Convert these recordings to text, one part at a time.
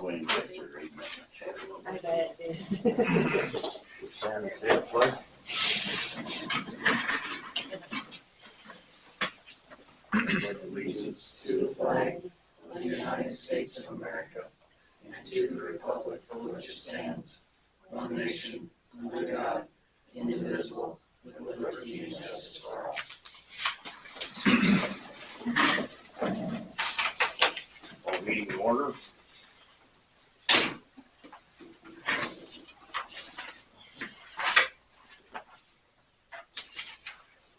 When gets your reading. I bet it is. Stand and say a pledge. Pledge allegiance to the flag of the United States of America and to the republic for which it stands, one nation, under God, indivisible, with liberty and justice for all. All meeting in order.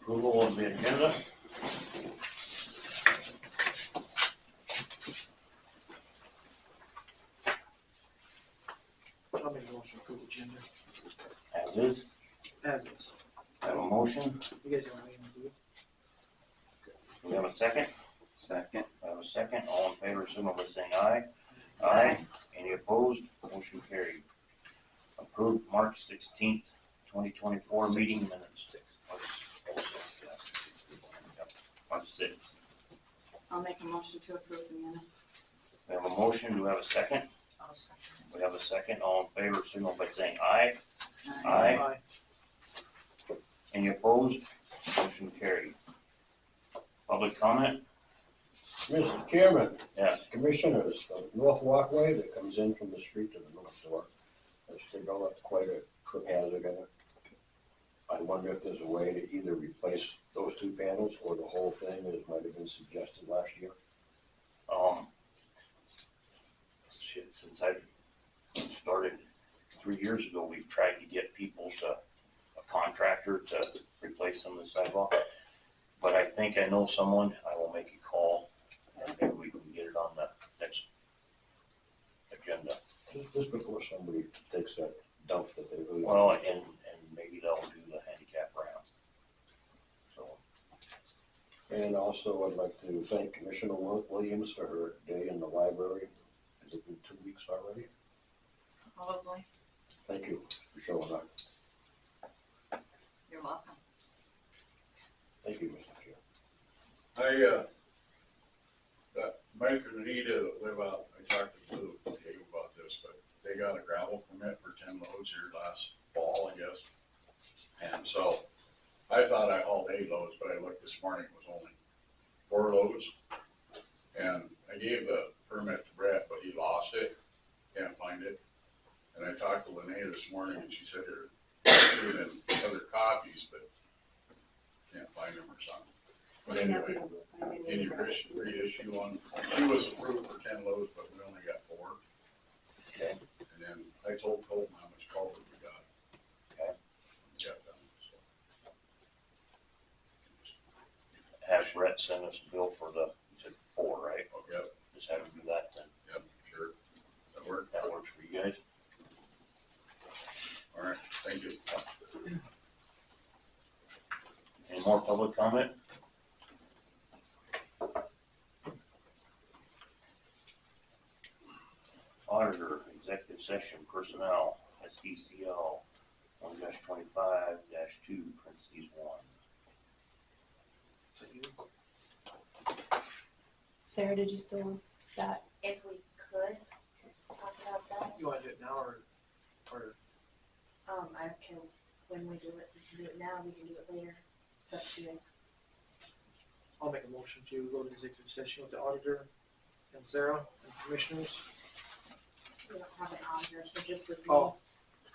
Approval of the agenda. I'll make a motion to approve the agenda As is. as is. Have a motion. You guys don't need to do it. Do we have a second? Second. Have a second. All in favor, signal by saying aye. Aye. Any opposed? Motion carried. Approved March 16th, 2024 meeting minutes. 6. March 6th. I'll make a motion to approve the minutes. We have a motion. Do we have a second? I'll second. We have a second. All in favor, signal by saying aye. Aye. Any opposed? Motion carried. Public comment? Mr. Chairman, Yes. Commissioners, the north walkway that comes in from the street to the north door, has developed quite a trip hazard in it. I wonder if there's a way to either replace those two panels or the whole thing, as might have been suggested last year. Since I started 3 years ago, we've tried to get people a contractor to replace some of the sidewalk. But I think I know someone. I will make a call and maybe we can get it on the next agenda. Just before somebody takes that dump that they really. Well, and maybe they'll do the handicap ramp. So, And also, I'd like to thank Commissioner Williams for her day in the library. Has it been 2 weeks already? Probably. Thank you for showing up. You're welcome. Thank you, Mr. Chair. Mike and Anita that live out, I talked to Dave about this, but they got a gravel permit for 10 loads here last fall, I guess. And so I thought I hauled 8 loads, but I looked this morning, it was only 4 loads. And I gave the permit to Brett, but he lost it, can't find it. And I talked to Linnea this morning and she said they're doing other copies, but can't find them or something. But anyway, can you reissue one? She was approved for 10 loads, but we only got 4. okay. And then I told Colton how much culvert we got. Okay. Got done, so. Have Brett send us a bill for you said 4, right? Okay, Just have him do that then. yep, sure. That worked. That works for you guys? All right, thank you. Any more public comment? Auditor, executive session, personnel, SDCL, 1-25-2, parentheses 1. So you, Sarah, did you still want that? If we could talk about that, you want to do it now or I can, when we do it, we can do it now, we can do it later. It's up to you. I'll make a motion to go to executive session with the auditor and Sarah and commissioners. We don't have an auditor, so just with me. Oh.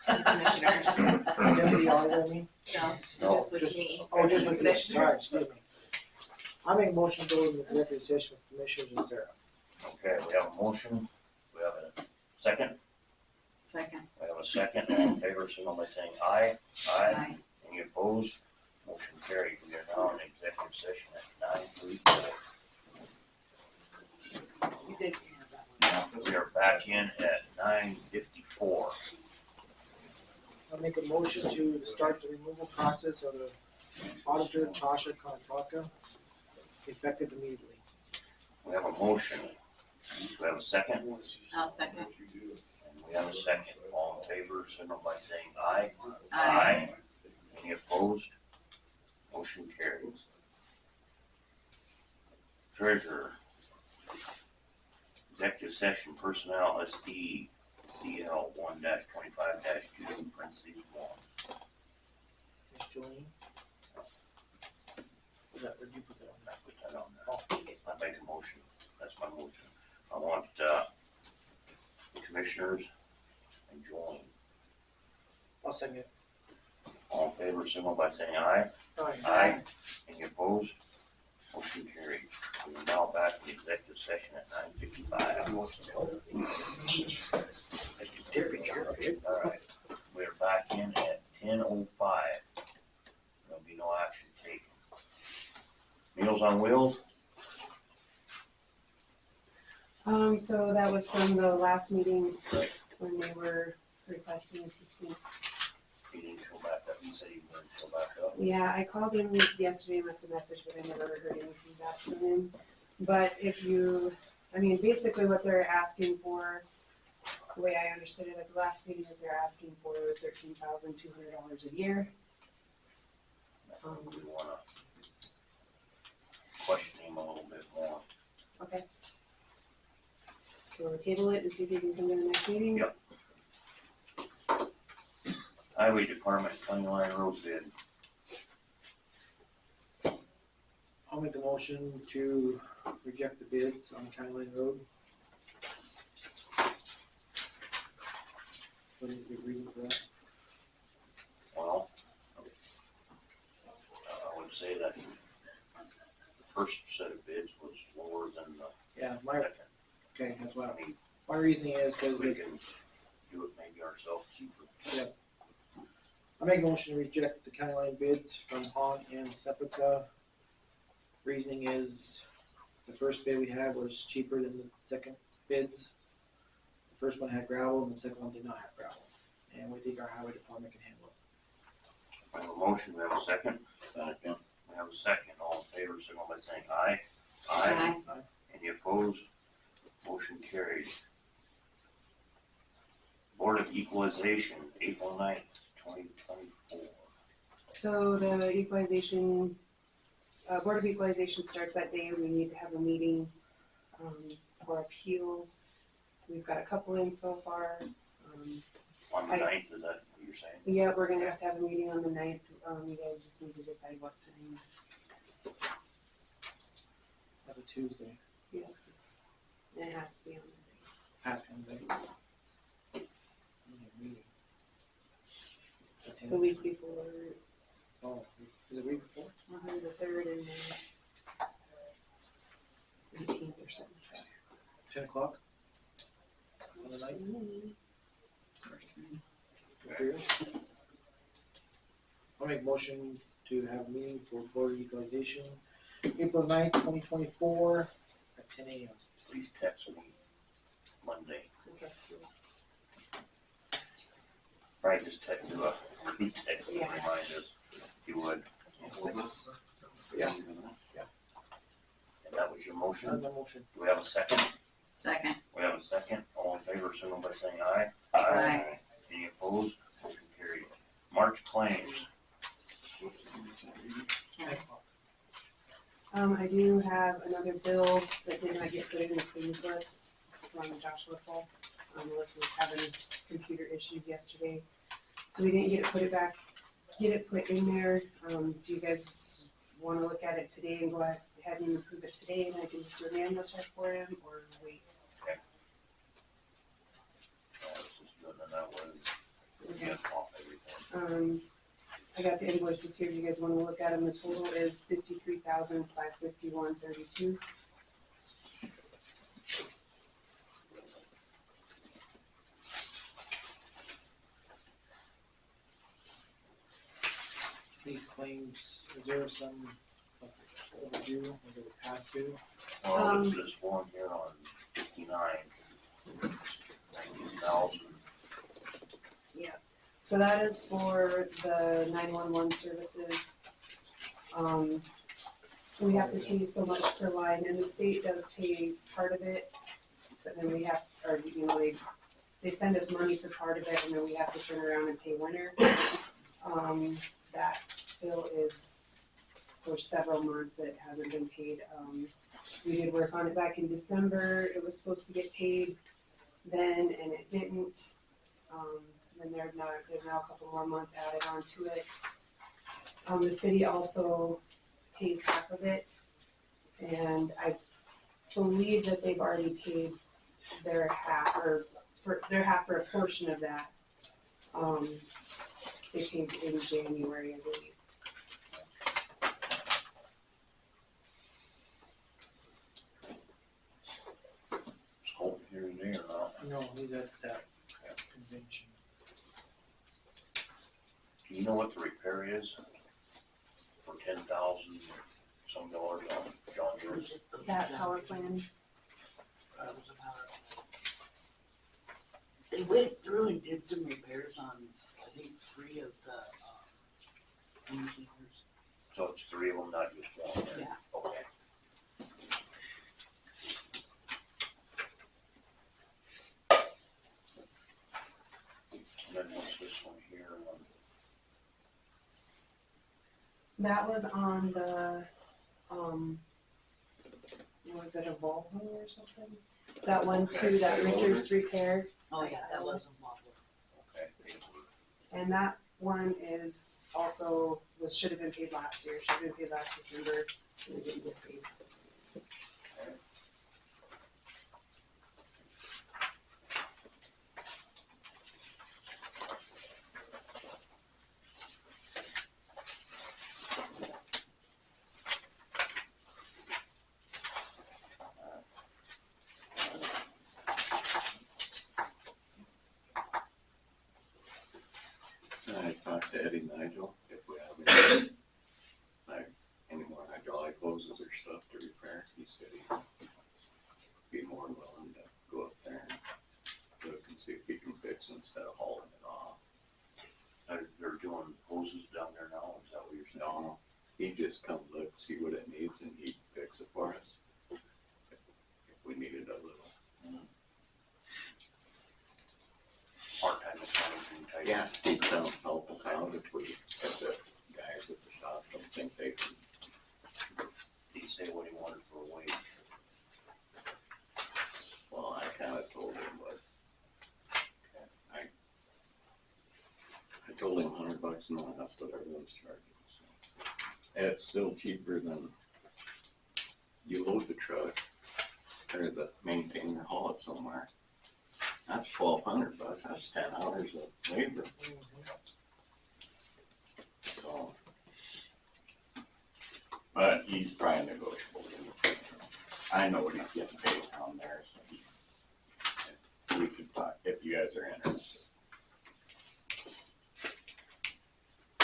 And commissioners. Deputy auditor, I mean? No, just with me. Oh, just with me, sorry, Commissioners. excuse me. I make a motion to go to executive session with commissioners and Sarah. Okay, we have a motion. We have a second. Second. We have a second. All in favor, signal by saying aye. Aye. Any opposed? Motion carried. We are now in executive session at 9:34. You did have that one. We are back in at 9:54. I'll make a motion to start the removal process of the auditor, Tasha Kontraka, effective immediately. We have a motion. Do we have a second? I'll second. And we have a second. All in favor, signal by saying aye. Aye. Any opposed? Motion carries. Treasurer. executive session personnel SD CL 1-25-2, parentheses 1. Ms. Jolene? Is that, where'd you put that on? I put that on Oh, there. I make a motion. That's my motion. I want, commissioners and join. I'll second it. All in favor, signal by saying aye. Aye. Any opposed? Motion carried. We are now back in the executive session at 9:55. All right, we are back in at 10:05. There'll be no action taken. Meals on Wheels, So that was from the last meeting when they were requesting assistance. he didn't show back up. He said he was going to show back up. Yeah, I called him yesterday and left a message, but I never heard anything back from him. But if you, I mean, basically what they're asking for, the way I understood it at the last meeting is they're asking for $13,200 a year. That's what we wanna question him a little bit more. Okay. So we'll table it and see if he can come to the next meeting. Yep. Highway Department County Line Road bid. I'll make a motion to reject the bids on County Line Road. What is the reason for that? Well, I would say that the first set of bids was lower than the Yeah, second. okay, that's I what, mean, my reasoning is because we can do it maybe ourselves cheaper. I make a motion to reject the County Line bids from Han and Sepulka. Reasoning is the first bid we had was cheaper than the second bids. The first one had gravel and the second one did not have gravel. And we think our highway department can handle it. I have a motion, we have a second. Second. We have a second, all in favor, signal by saying aye. Aye. Any opposed? Motion carried. Board of Equalization, April 9th, 2024. So the equalization, Board of Equalization starts that day. We need to have a meeting for appeals. We've got a couple in so far. On the 9th, is that what you're saying? Yeah, we're gonna have to have a meeting on the 9th. You guys just need to decide what time. That's a Tuesday. And it has to be on Past Wednesday. Meeting. the week before, Oh, is it week before? the 3rd and the 18th or something. 10 o'clock? On the night? I'll make a motion to have a meeting for Board of Equalization, April 9th, 2024 at 10 a.m. Please text me Monday. Okay. Probably just text, do a group text to Yeah. remind us, if you would. Yeah. And that was your motion? Another motion. Do we have a second? Second. We have a second. All in favor, signal by saying aye. Aye. Any opposed? Motion carried. March claims. I do have another bill that did not get put in the claims list from Joshua Fall. Melissa was having computer issues yesterday, so we didn't get it put in there. Do you guys wanna look at it today and go ahead and approve it today, and I can just do a manual check for him, or wait? Let's just do it in that way. Okay. Get off everything. I got the invoices here, do you guys wanna look at them? The total is $53,551.32. These claims, is there some like, overdue, or they were past due? Well, there's this one here on 59,000. So that is for the 911 services. We have to pay so much per line, and the state does pay part of it, but then we have, or, you know, they send us money for part of it, and then we have to turn around and pay winter. That bill is for several months, it hasn't been paid. We did work on it back in December, it was supposed to get paid then, and it didn't. And there's now a couple more months added on to it. The city also pays half of it, and I believe that they've already paid their half, or for their half for a portion of that. They paid in January, I believe. Is Colton here today or not? No, he's at that convention. Do you know what the repair is for 10,000 some dollars on John Deere's? That power plan, They went through and did some repairs on, I think, 3 of the indicators. So it's 3 of them, not just one? Yeah. Okay. And then what's this one here? that was on the, was it a Volvo or something? That one too, that Richards repaired, Oh, yeah, that was a model. Okay. and that one is also, should have been paid last year, should have been paid last December, and it didn't get paid. I talked to Eddie Nigel, if we have any more hydraulic hoses or stuff to repair, he said he'd be more willing to go up there and look and see if he can fix instead of hauling it off. They're doing hoses down there now, is that what you're saying? No, he'd just come look, see what it needs, and he'd fix it for us. If we needed a little. Part-time mechanic type? Yeah, he'd come help us out if the guys at the shop don't think they can. Did he say what he wanted for a wage? Well, I kinda told him, but I told him $100 more, that's what everyone's charging, so. And it's still cheaper than you load the truck, or the maintainer, haul it somewhere. That's $1,200, that's 10 hours of labor, so. But he's probably negotiable. I know what he's getting paid down there, so we could talk, if you guys are interested.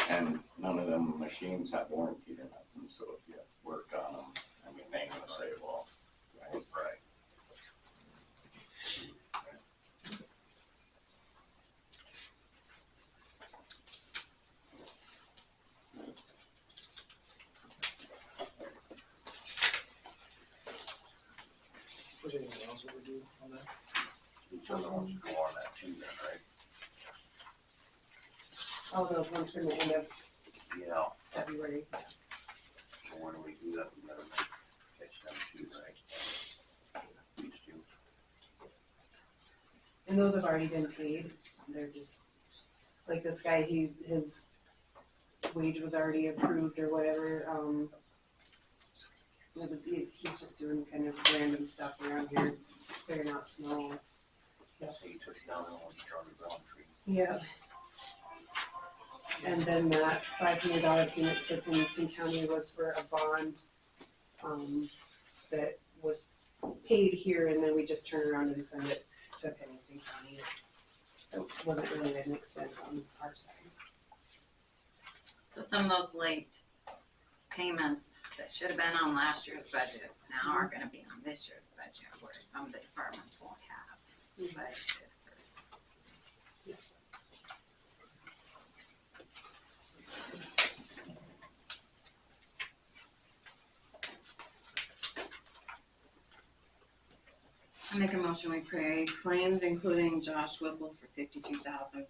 And none of them machines have warranty or nothing, so if you work on them, I mean, they ain't gonna say, well, right? Right. Was anything else overdue on that? The other ones go on that too then, right? All those ones from the end of Yeah, February. so when we do that, we gotta catch them too, right? These two. And those have already been paid, they're just, like this guy, his wage was already approved or whatever, he's just doing kind of random stuff around here, clearing out snow. So he took down on Charlie Brown Tree. Yeah. And then that $500 payment to Pennington County was for a bond, that was paid here, and then we just turn around and send it to Pennington County. It wasn't really an expense on our side. So some of those late payments that should have been on last year's budget now are gonna be on this year's budget, where some of the departments won't have budgeted for. I make a motion, we pay claims including Josh Whipple for $52,550.32.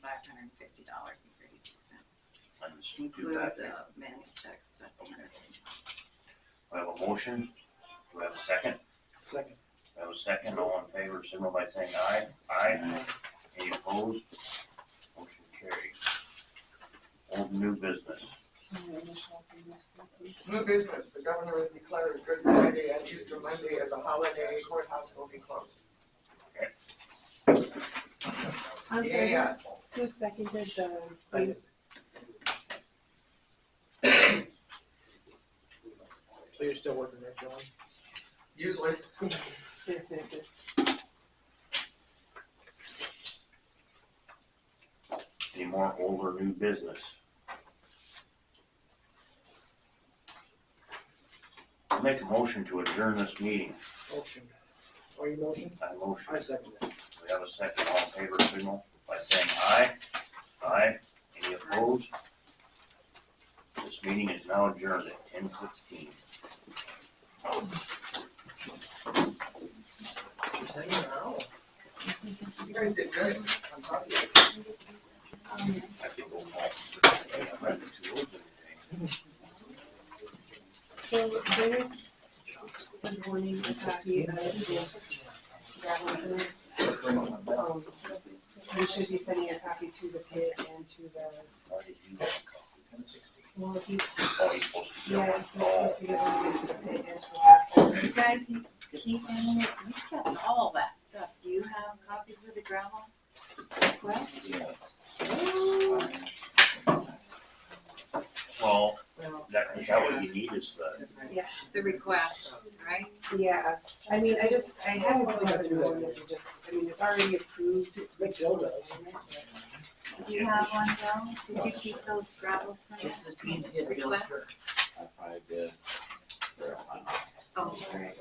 And just do Include that. the manual checks at $100. We have a motion. Do we have a second? Second. We have a second. All in favor, signal by saying aye. Aye. Any opposed? Motion carried. Old new business. New business, the governor has declared Good Friday and Easter Monday as a holiday, courthouse will be closed. I'm sorry, Yes. who seconded the news? So you're still working there, John? Usually, Any more old or new business? I'll make a motion to adjourn this meeting. Motion. Or you motion? I motion. I second it. We have a second. All in favor, signal by saying aye. Aye. Any opposed? This meeting is now adjourned at 10:16. you guys did good. I'm proud of you. I could go home. I read the two words in So Dennis was wanting a copy of this gravel permit. We should be sending a copy to the pit and to the, well, he, Oh, he's supposed to. yeah, he's supposed to get one to the pit and to the. You guys keep in it, you kept all that stuff. Do you have copies of the gravel request? Well, Well, is that what you need is the, Yeah, The request, right? yeah, I mean, I haven't really got to know it, it's already approved. Big Joe does. Do you have one, Bill? Did you keep those gravel permits? This is being hit real Request? quick. I probably did. Oh, right.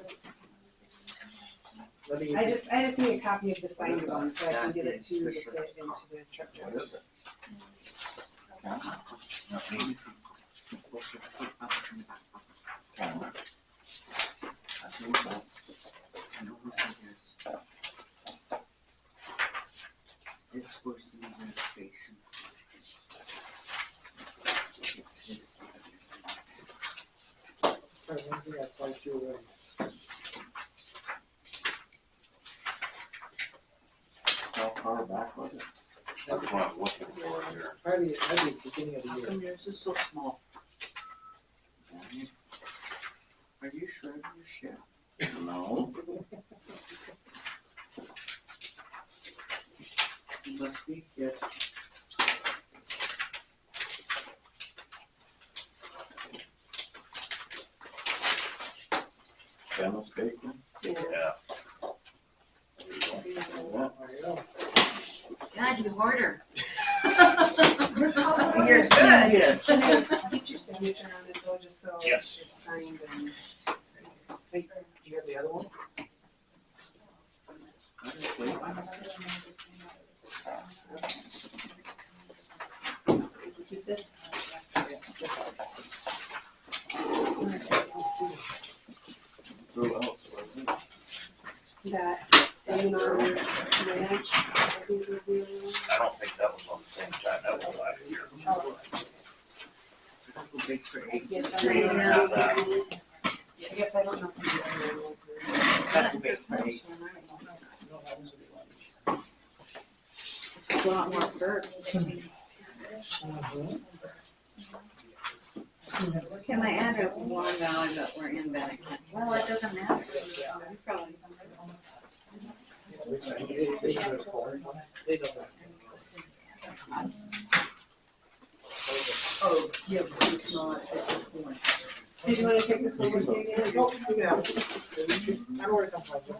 Let me, I just need a copy of the signed one, so I can give it to the pit and to the truck driver. What is it? nothing? I think so. I know who's in this. It's supposed to be reservation. It's hit. one thing I applied to already. How far back was it? That's what I'm looking for here. Probably beginning of the How year. come yours is so small? Are you sure of your shit? No. You must be good. Dennis Bacon? Yeah. There you go. There you go. God, you hoarder. You're talking. You're good. Yes. Get your signature on it though, just so Yes. it's signed and. Hey, do you have the other one? Keep this. Who else was it? That A&R Ranch, I think was the other one. I don't think that was on the same time. That was last year. Oh, That'll be for I eight. guess Do you have that? I guess I don't know if the other one was That'll be for eight. It's a lot more service. Okay, my address is Long Valley, but we're in Bennett. Well, it doesn't matter. You probably somebody. They don't. Oh, yeah, but it's not at this point. Did you wanna take this one with you again? Nope, you can have it. I know where it comes from.